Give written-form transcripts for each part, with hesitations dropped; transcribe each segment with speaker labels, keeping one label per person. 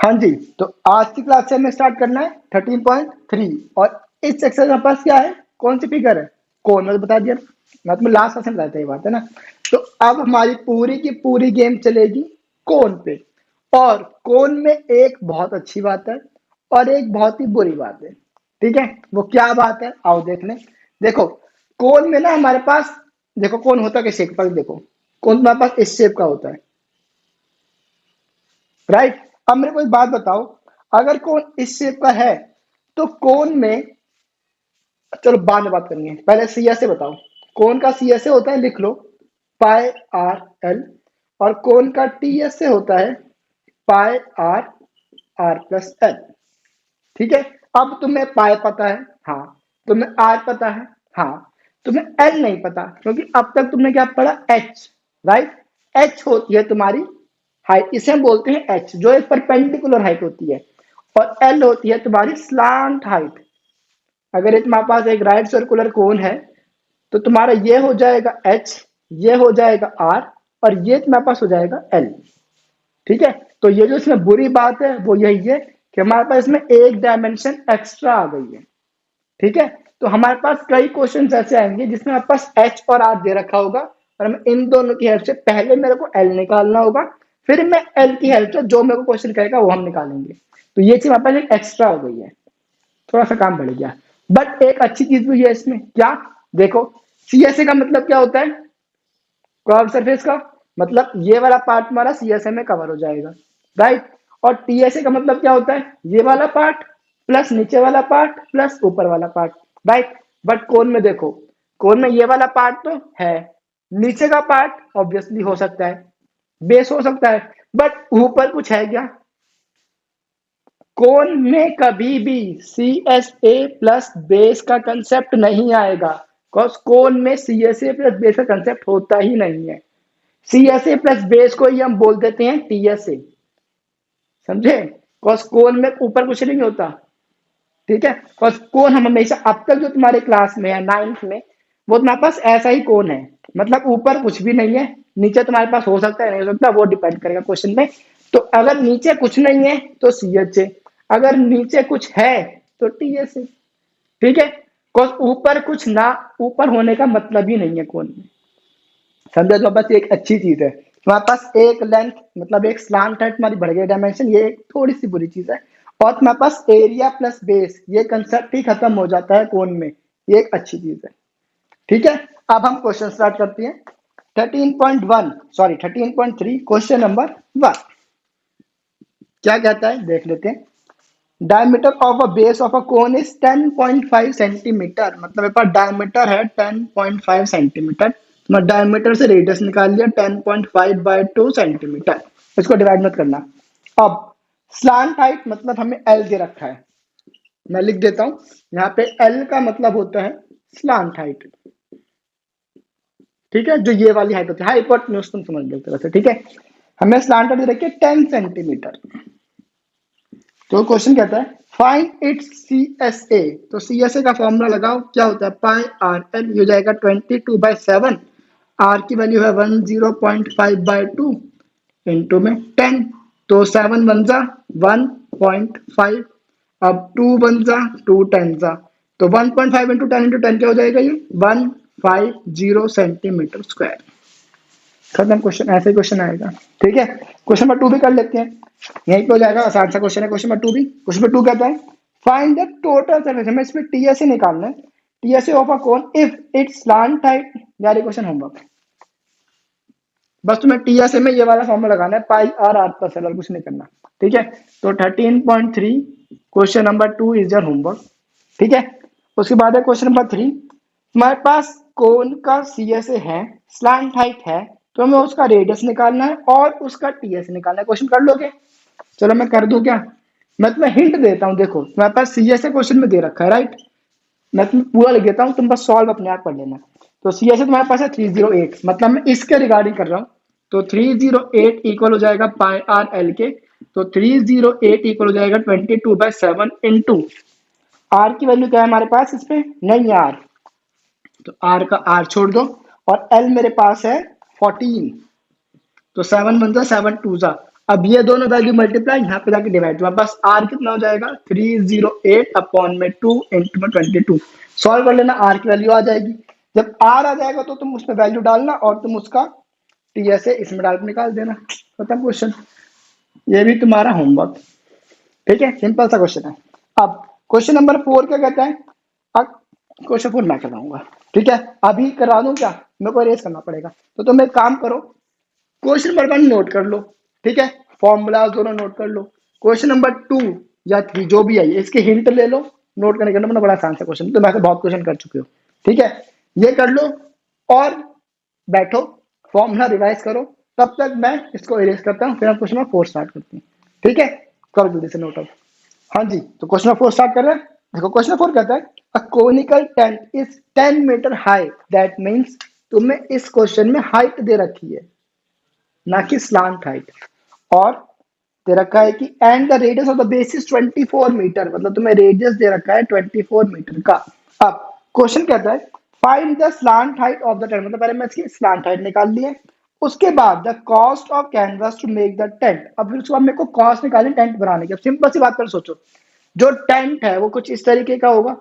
Speaker 1: हाँ जी, तो आज की क्लास से हमें स्टार्ट करना है 13.3 और इस एक्सरसाइज में पास क्या है, कौन सी फिगर है, कौन, मैं तो बता दिया, मैं तुम्हें लास्ट क्लास में बताया था ये बात है ना। तो अब हमारी पूरी की पूरी गेम चलेगी कौन पे, और कौन में एक बहुत अच्छी बात है और एक बहुत ही बुरी बात है। ठीक है, वो क्या बात है आओ देख लें। देखो कौन में ना हमारे पास, देखो कौन होता किस शेप का, देखो कौन हमारे पास इस शेप का होता है, राइट। अब मेरे को एक बात बताओ, अगर कौन इस शेप का है तो कौन में, चलो बाद में बात करेंगे, पहले सी एस ए बताओ। कौन का सी एस ए होता है, लिख लो, पाई आर एल। और कौन का टी एस ए होता है, पाई आर आर प्लस एल। ठीक है, अब तुम्हें पाई पता है, हाँ। तुम्हें आर पता है, हाँ। तुम्हें एल नहीं पता क्योंकि अब तक तुमने क्या पढ़ा, एच, राइट। एच होती है तुम्हारी हाइट, इसे हम बोलते हैं एच, जो एक परपेंडिकुलर हाइट होती है। और एल होती है तुम्हारी स्लांट हाइट। अगर ये तुम्हारे पास एक राइट सर्कुलर कोन है तो तुम्हारा ये हो जाएगा एच, ये हो जाएगा आर, और ये तुम्हारे पास हो जाएगा एल। ठीक है, तो ये जो इसमें बुरी बात है वो यही है कि हमारे पास इसमें एक डायमेंशन एक्स्ट्रा आ गई है। ठीक है, तो हमारे पास कई क्वेश्चन ऐसे आएंगे जिसमें हमारे पास एच और आर दे रखा होगा और हमें इन दोनों की हेल्प से पहले मेरे को एल निकालना होगा, फिर मैं एल की हेल्प से जो मेरे को क्वेश्चन कहेगा वो हम निकालेंगे। तो ये चीज हमारे पास एक एक्स्ट्रा हो गई है, थोड़ा सा काम बढ़ गया। बट एक अच्छी चीज भी है इसमें, क्या, देखो सीएसए का मतलब क्या होता है, कर्व सरफेस का मतलब ये वाला पार्ट हमारा सीएसए में कवर हो जाएगा, राइट। और टीएसए का मतलब क्या होता है, ये वाला पार्ट प्लस नीचे वाला पार्ट प्लस ऊपर वाला पार्ट, राइट। बट कोन में देखो, कोन में ये वाला पार्ट तो है, नीचे का पार्ट ऑब्वियसली हो सकता है, बेस हो सकता है, बट ऊपर कुछ है क्या। कोन में कभी भी C S A plus base का कंसेप्ट नहीं आएगा, बिकॉज कोन में C S A plus base का कंसेप्ट होता ही नहीं है। C S A plus base को ही हम बोल देते हैं टी एस ए, समझे, बिकॉज कोन में ऊपर कुछ नहीं होता। ठीक है, बिकॉज कोन हम हमेशा अब तक जो तुम्हारे क्लास में है नाइन्थ में, वो तुम्हारे पास ऐसा ही कोन है, मतलब ऊपर कुछ भी नहीं है, नीचे तुम्हारे पास हो सकता है नहीं हो सकता, वो डिपेंड करेगा क्वेश्चन में। तो अगर नीचे कुछ नहीं है तो सी एच ए, अगर नीचे कुछ है तो टी एस ए। ठीक है, बिकॉज ऊपर कुछ ना, ऊपर होने का मतलब ही नहीं है कोन में, समझे। तो बस एक अच्छी चीज है तुम्हारे पास एक लेंथ, मतलब एक स्लांट है तुम्हारी, बढ़ गई डायमेंशन, ये एक थोड़ी सी बुरी चीज है। और तुम्हारे पास एरिया प्लस बेस ये कंसेप्ट ही खत्म हो जाता है कोन में, ये एक अच्छी चीज है। ठीक है, अब हम क्वेश्चन स्टार्ट करते हैं। 13.1 सॉरी 13.3 क्वेश्चन नंबर 1 क्या कहता है देख लेते हैं। Diameter of a base of a cone is 10.5 centimetre, मतलब मेरे पास डायमीटर है 10.5 सेंटीमीटर, मैं डायमीटर से रेडियस निकाल लिया 10.5 बाई 2 सेंटीमीटर, इसको डिवाइड मत करना। अब स्लांट हाइट मतलब हमें एल दे रखा है, मैं लिख देता हूं, यहाँ पे एल का मतलब होता है स्लांट हाइट। ठीक है, जो ये वाली हाइट होती है, हाइपोटेन्यूज तुम समझ लेते वैसे। ठीक है, हमें स्लांट हाइट दे रखी है 10 सेंटीमीटर। तो क्वेश्चन कहता है find its C S A, तो सी एस ए का फॉर्मूला लगाओ, क्या होता है, पाई आर एल, हो जाएगा 22/7, आर की वैल्यू है 10.5/2 इंटू में 10, तो 7 वन जा 1.5, अब 2 वन जा 2 10 जा, तो 1.5 इंटू 10 क्या हो जाएगा, ये 150 सेंटीमीटर स्क्वायर। खत्म क्वेश्चन, ऐसे क्वेश्चन आएगा। ठीक है, क्वेश्चन नंबर 2 भी कर लेते हैं, यहीं पे हो जाएगा, आसान सा क्वेश्चन है क्वेश्चन नंबर 2 भी। क्वेश्चन नंबर 2 कहता है फाइंड द टोटल सर्फेस, हमें इसमें टीएसए निकालना है, TSA of a cone if it's slant height, यार क्वेश्चन होमवर्क, बस तुम्हें टीएसए में ये वाला फॉर्मूला लगाना है, पाई आर आर प्लस एल, और कुछ नहीं करना। ठीक है, तो 13.3 question number 2 is your homework. ठीक है, उसके बाद है क्वेश्चन नंबर 3, हमारे पास कोन का सीएसए है, स्लांट हाइट है, तो हमें उसका रेडियस निकालना है और उसका टीएस निकालना है। क्वेश्चन कर लोगे, चलो मैं कर दूं क्या, मैं तुम्हें हिंट देता हूं, देखो तुम्हारे पास सीएसए क्वेश्चन में दे रखा है, राइट। मैं तुम्हें पूरा लिख देता हूँ, तुम बस सॉल्व अपने आप कर लेना। तो सीएसए तुम्हारे पास है 308, मतलब मैं इसके रिगार्डिंग कर रहा हूँ, तो 308 इक्वल हो जाएगा पाई आर एल के, तो 308 इक्वल हो जाएगा 22/7 इंटू आर की वैल्यू क्या है हमारे पास, इसमें नहीं है आर, तो आर का आर छोड़ दो, और एल मेरे पास है 14, तो 7 1 जा 7 2 जा, अब ये दोनों वैल्यू मल्टीप्लाई यहाँ पे जाके डिवाइड, तुम्हारे पास आर कितना हो जाएगा 308 अपॉन में 2 इंटू में 22। सॉल्व कर लेना, आर की वैल्यू आ जाएगी। जब आर आ जाएगा तो तुम उसमें वैल्यू डालना और तुम उसका टीएसए इसमें डाल के निकाल देना, खत्म क्वेश्चन। ये भी तुम्हारा होमवर्क, ठीक है, सिंपल सा क्वेश्चन है। अब क्वेश्चन नंबर 4 क्या कहता है, अब क्वेश्चन 4 मैं कराऊंगा, ठीक है, अभी करा दूं क्या, मेरे को रेस करना पड़ेगा। तो तुम एक काम करो, क्वेश्चन नंबर 1 नोट कर लो, ठीक है, फॉर्मूला दोनों नोट कर लो। क्वेश्चन नंबर 2 या 3 जो भी है इसके हिंट ले लो, नोट करने का बड़ा आसान सा क्वेश्चन, तो मैं बहुत क्वेश्चन कर चुके हो, ठीक है, ये कर लो और बैठो, फॉर्मूला रिवाइज करो। तब तक मैं इसको इरेज करता हूँ, फिर हम क्वेश्चन नंबर 4 स्टार्ट करते हैं, ठीक है, करो जल्दी से नोट आउट। हाँ जी, तो क्वेश्चन नंबर 4 स्टार्ट कर रहे हैं। देखो क्वेश्चन नंबर 4 कहता है a conical tent is 10 metre high, that means तुम्हें इस क्वेश्चन में हाइट दे रखी है, ना कि स्लांट हाइट, और दे रखा है कि and the radius of the base is 24 metre, मतलब तुम्हें रेडियस दे रखा है 24 मीटर का। अब क्वेश्चन कहता है find the slant height of the tent, मतलब पहले मैं इसकी स्लांट हाइट निकाल ली है, उसके बाद the cost of canvas to make the tent, अब फिर उसके बाद मेरे को कॉस्ट निकालनी टेंट बनाने की। अब सिंपल सी बात कर सोचो, जो टेंट है वो कुछ इस तरीके का होगा,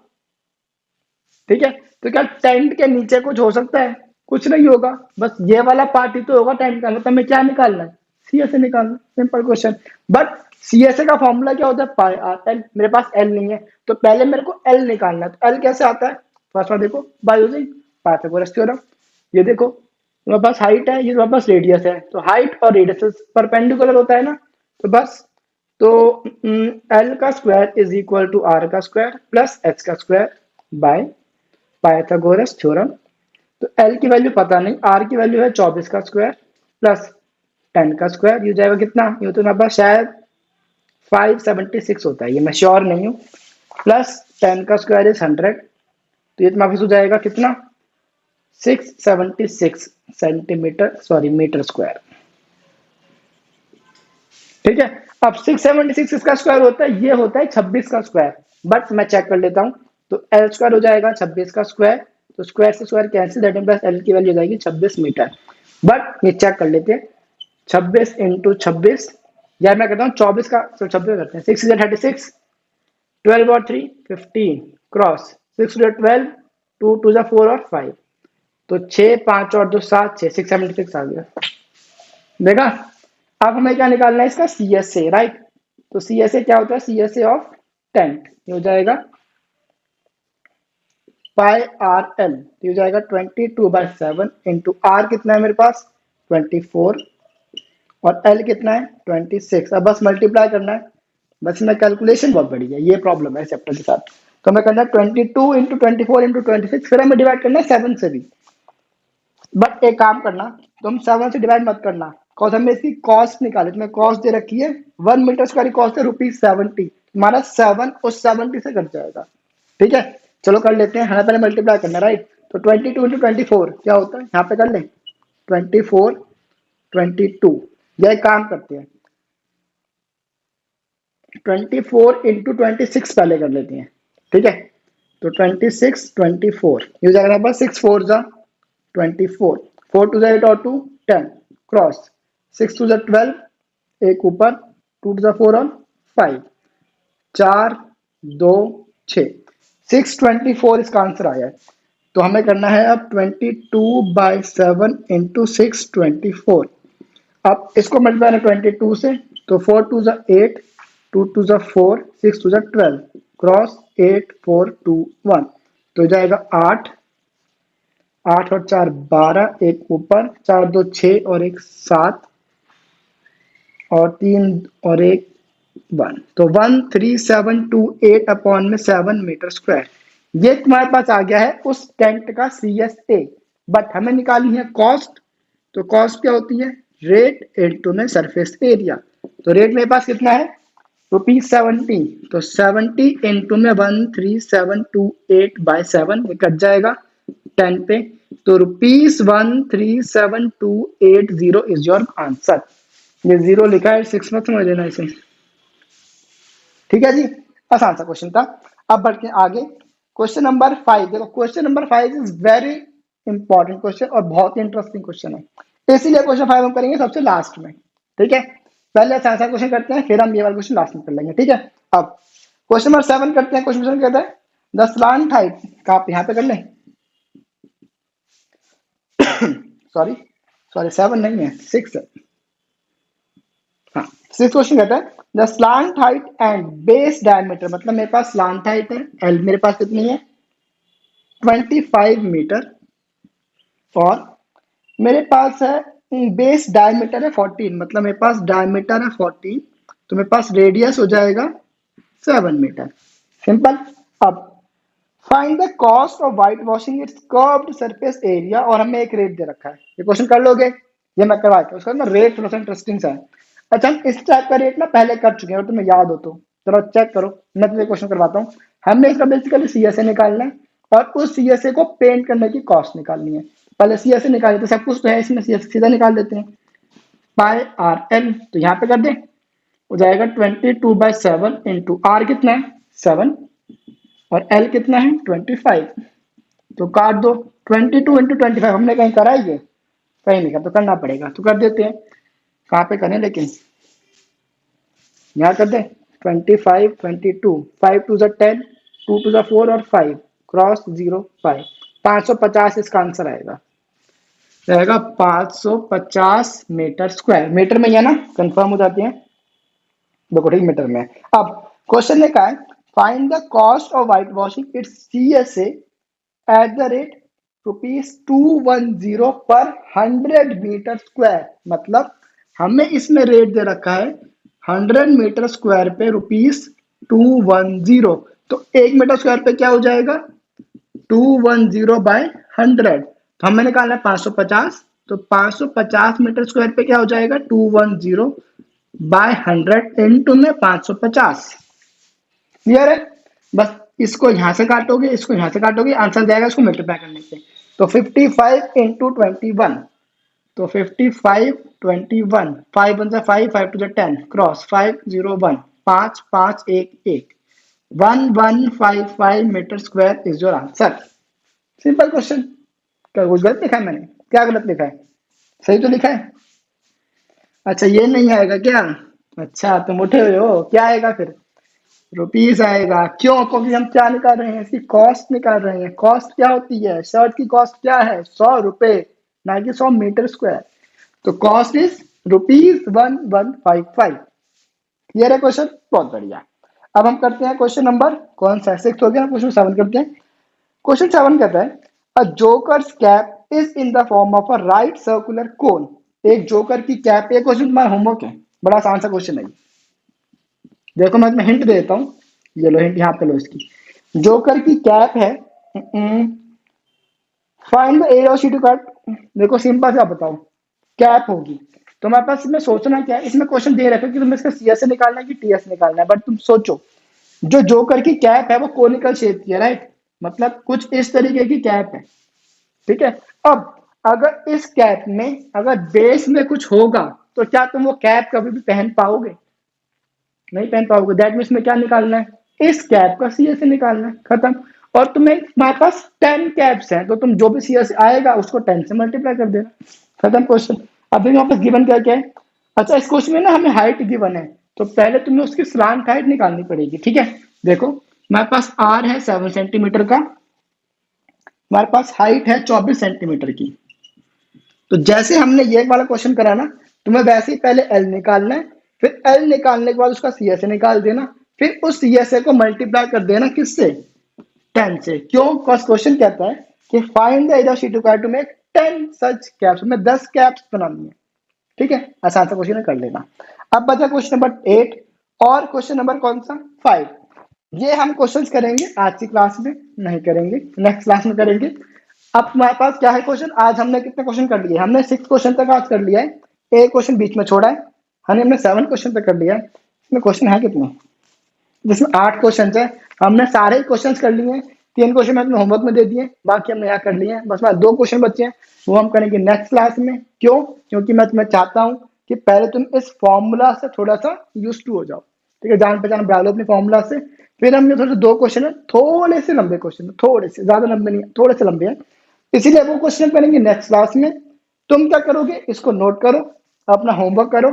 Speaker 1: ठीक है, तो क्या टेंट के नीचे कुछ हो सकता है, कुछ नहीं होगा, बस ये वाला पार्ट ही तो होगा टेंट का, मतलब हमें क्या निकालना है, सीएसए निकालना, सिंपल क्वेश्चन। बट सीएसए का फॉर्मूला क्या होता है, पाई आर एल, मेरे पास एल नहीं है, तो पहले मेरे को एल निकालना है। तो एल कैसे आता है, फर्स्ट बार देखो बाय यूजिंग पाइथागोरस थ्योरम। ये देखो तुम्हारे पास हाइट है, ये तुम्हारे पास रेडियस है, तो हाइट और रेडियस परपेंडिकुलर होता है ना, तो बस, तो एल का square is equal to R का स्क्वायर प्लस एच का स्क्वायर बाय पाइथागोरस थ्योरम। तो एल की वैल्यू पता नहीं, आर की वैल्यू है 24 का स्क्वायर प्लस 10 का स्क्वायर, ये हो जाएगा कितना, ये तो मेरे पास शायद 576 होता है, ये मैं श्योर नहीं हूँ, प्लस 10 का स्क्वायर इज 100, तो ये तुम्हारे पास हो जाएगा कितना 676 सेंटीमीटर, सॉरी मीटर स्क्वायर, ठीक है। अब 676 किसका स्क्वायर होता है, ये होता है 26 का स्क्वायर, बट मैं चेक कर लेता हूं, तो एल स्क्वायर हो जाएगा 26 का स्क्वायर, तो स्क्वायर से square cancel, that plus L की वैल्यू हो जाएगी 26 मीटर। बट ये चेक कर लेते हैं, 26 इंटू 26, या मैं कहता हूँ 24 का, तो 26 करते हैं, 6 36, 12 और 3 15, क्रॉस 6 12, 2 2 4 और 5, तो 6 5 और 2 7, 6 676 आ गया, देखा। अब हमें क्या निकालना है, इसका सी एस ए, राइट, तो सी एस ए क्या होता है, C S A of tent, ये हो जाएगा पाई आर एल, ये हो जाएगा 22/7 इंटू आर कितना है मेरे पास 24, और एल कितना है 26। अब बस मल्टीप्लाई करना है, बस में कैलकुलेशन बहुत बड़ी है, ये प्रॉब्लम है चैप्टर के साथ। तो हमें करना है 22 इंटू 24 इंटू 26, फिर हमें डिवाइड करना है 7 से भी, बट एक काम करना, तुम 7 से डिवाइड मत करना, बिकॉज हमें इसकी कॉस्ट निकाले, तुम्हें कॉस्ट दे रखी है 1 मीटर स्क्वायर की कॉस्ट है ₹70, हमारा 7 उस 70 से कट जाएगा, ठीक है। चलो कर लेते हैं, हमें पहले मल्टीप्लाई करना, राइट, तो 22 इंटू 24 क्या होता है, यहाँ पे कर लें 24 22, यह काम करते हैं 24 इंटू 26 पहले कर लेते हैं, ठीक है, तो 26 24, ये हो जाएगा हमारे पास 6 4 जा 24, 4 2 8 और 2 10, क्रॉस 6 2 12, एक ऊपर 2 2 4 और 5, 4 2 6, 624 इसका आंसर आया है। तो हमें करना है अब 22/7 इंटू 624, अब इसको मल्टीप्लाई करना 22 से, तो 4 2 8, 2 2 4, 6 2 12, क्रॉस 8 4 2 1, तो हो जाएगा 8, 8 और 4 12, एक ऊपर 4 2 6 और एक 7, और 3 और एक 1, तो 13728 अपॉन में 7 मीटर स्क्वायर, ये तुम्हारे पास आ गया है उस टेंट का सी एस ए। बट हमें निकालनी है कॉस्ट, तो कॉस्ट क्या होती है, रेट इंटू में सरफेस एरिया, तो रेट मेरे पास कितना है ₹70, तो 70 इंटू में 13728/7, ये कट जाएगा 10 पे, तो ₹137,280 इज योर आंसर। ये जीरो लिखा है 6 मत समझ लेना इसे, ठीक है जी, आसान सा क्वेश्चन था। अब बढ़ते हैं आगे, क्वेश्चन नंबर 5, देखो question number 5 is very important question और बहुत ही इंटरेस्टिंग क्वेश्चन है, इसीलिए क्वेश्चन 5 हम करेंगे सबसे लास्ट में, ठीक है। पहले आसान सा क्वेश्चन करते हैं, फिर हम ये वाला क्वेश्चन लास्ट में कर लेंगे, ठीक है। अब क्वेश्चन नंबर 7 करते हैं। क्वेश्चन कहता है द स्लांट हाइट का, आप यहाँ पे कर लें, सॉरी सॉरी 7 नहीं है, 6 है। हाँ, 6 क्वेश्चन कहता है the slant height and base diameter, मतलब मेरे पास स्लांट हाइट है, एल मेरे पास कितनी है 25 मीटर, और मेरे पास है बेस डायमीटर है 14, मतलब मेरे पास डायमीटर है 14, तो मेरे पास रेडियस हो जाएगा 7 मीटर। सिंपल। अब find the cost of white washing it's curved surface area, और हमें एक रेट दे रखा है, ये क्वेश्चन कर लोगे, ये मैं करवा के उसका ना रेट थोड़ा सा इंटरेस्टिंग सा है। अच्छा, हम इस टाइप का रेट ना पहले कर चुके हैं और तुम्हें याद हो तो चलो चेक करो, मैं तुम्हें क्वेश्चन करवाता हूँ। हमें इसका बेसिकली सीएसए निकालना है और उस सीएसए को पेंट करने की कॉस्ट निकालनी है। पहले सीएसए निकाले तो सब कुछ तो है इसमें, सीएसए सीधा निकाल देते हैं, पाई आर एल, तो यहाँ पे कर दें, हो जाएगा 22/7 इंटू आर कितना है 7 और एल कितना है 25, तो काट दो। 22 × 25 हमने कहीं करा है ये, कहीं नहीं कर, तो करना पड़ेगा, तो कर देते हैं। कहाँ पे करें लेकिन, यहाँ कर दें 25 22, 5 2 10, 2 2 4 और 5 क्रॉस 0 5, 550 इसका आंसर आएगा, रहेगा 550 मीटर स्क्वायर। मीटर में या ना कंफर्म हो जाती है, देखो ठीक मीटर में। अब क्वेश्चन ने कहा है find the cost of white washing it's CSA at the rate ₹210 पर 100 मीटर स्क्वायर, मतलब हमें इसमें रेट दे रखा है 100 मीटर स्क्वायर पे ₹210, तो 1 मीटर स्क्वायर पे क्या हो जाएगा 210/100, तो हमें निकालना है 550, तो 550 मीटर स्क्वायर पे क्या हो जाएगा 210/100 इंटू में 550। क्लियर है, बस इसको यहां से काटोगे, इसको यहां से काटोगे, आंसर जाएगा इसको मल्टीप्लाई करने से, तो 55 इंटू 21, तो 55 21, 5 1 5, 5 2 10 cross 501, 5 5 1 1, 1155 metre square is your answer. Simple question. क्या कुछ गलत लिखा है मैंने, क्या गलत लिखा है, सही तो लिखा है। अच्छा ये नहीं आएगा क्या, अच्छा तुम उठे हुए हो, क्या आएगा फिर रुपीस आएगा, क्यों, क्योंकि हम क्या निकाल रहे हैं, इसकी कॉस्ट निकाल रहे हैं। कॉस्ट क्या होती है, शर्ट की कॉस्ट क्या है 100 रुपए, ना कि 100 मीटर स्क्वायर, तो कॉस्ट इज ₹1155। क्लियर है क्वेश्चन, बहुत बढ़िया। अब हम करते हैं क्वेश्चन नंबर, कौन सा 6 हो गया, क्वेश्चन 7 करते हैं। क्वेश्चन 7 कहता है a joker's cap is in the form of a right circular cone, एक जोकर की कैप, एक क्वेश्चन तुम्हारा होमवर्क है, बड़ा आसान सा क्वेश्चन है। देखो मैं तुम्हें हिंट देता हूँ, ये लो हिंट, यहाँ पे लो इसकी, जोकर की कैप है, find the area of sheet to cut, देखो सिंपल सा बताओ, कैप होगी, तो हमारे पास इसमें सोचना क्या है, इसमें क्वेश्चन दे रखा है कि तुम्हें इसका सीएस निकालना है कि टीएस निकालना है, बट तुम सोचो जो जोकर की कैप है वो कोनिकल शेप की है, राइट, मतलब कुछ इस तरीके की कैप है, ठीक है। अब अगर इस कैप में अगर बेस में कुछ होगा तो क्या तुम वो कैप कभी भी पहन पाओगे, नहीं पहन पाओगे, दैट मीन्स में क्या निकालना है, इस कैप का सीएस से निकालना है, खत्म। और तुम्हें तुम्हारे पास 10 कैप्स हैं, तो तुम जो भी सीएस आएगा उसको 10 से मल्टीप्लाई कर देना, खत्म क्वेश्चन। अभी वहां पर गिवन क्या क्या है, अच्छा इस क्वेश्चन में ना हमें हाइट गिवन है, तो पहले तुम्हें उसकी स्लांट हाइट निकालनी पड़ेगी, ठीक है। देखो हमारे पास आर है 7 सेंटीमीटर का, हमारे पास हाइट है 24 सेंटीमीटर की, तो जैसे हमने ये वाला क्वेश्चन करा ना, तुम्हें वैसे ही पहले एल निकालना है, फिर एल निकालने के बाद उसका सीएसए निकाल देना, फिर उस सीएसए को मल्टीप्लाई कर देना किससे 10 से, क्यों, बिकॉज क्वेश्चन कहता है कि find the area of sheet required to make 10 such caps, में 10 कैप्स बनानी है, ठीक है, आसान सा क्वेश्चन कर लेना। अब बचा क्वेश्चन नंबर 8 और क्वेश्चन नंबर कौन सा 5, ये हम क्वेश्चंस करेंगे आज की क्लास में, नहीं करेंगे नेक्स्ट क्लास में करेंगे। अब तुम्हारे पास क्या है क्वेश्चन, आज हमने कितने क्वेश्चन कर लिए, हमने 6 क्वेश्चन तक आज कर लिया है, एक क्वेश्चन बीच में छोड़ा है, हमने 7 क्वेश्चन तक कर लिया है, इसमें क्वेश्चन है कितने, जिसमें 8 क्वेश्चन है, हमने सारे क्वेश्चन कर लिए हैं, 3 क्वेश्चन मैंने होमवर्क में दे दिए, बाकी हमने यहाँ कर लिए हैं, बस 2 क्वेश्चन बचे हैं, वो हम करेंगे नेक्स्ट क्लास में। क्यों, क्योंकि मैं तुम्हें चाहता हूँ कि पहले तुम इस फॉर्मूला से थोड़ा सा यूज टू हो जाओ, ठीक है, जान पहचान बढ़ा लो अपने फॉर्मूला से। फिर हमने थोड़े 2 क्वेश्चन है, थोड़े से लंबे क्वेश्चन, थोड़े से, ज्यादा लंबे नहीं, थोड़े से लंबे हैं, इसीलिए वो क्वेश्चन करेंगे नेक्स्ट क्लास में। तुम क्या करोगे, इसको नोट करो, अपना होमवर्क करो,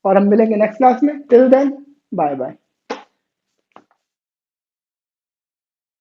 Speaker 1: और हम मिलेंगे नेक्स्ट क्लास में। Till then bye bye.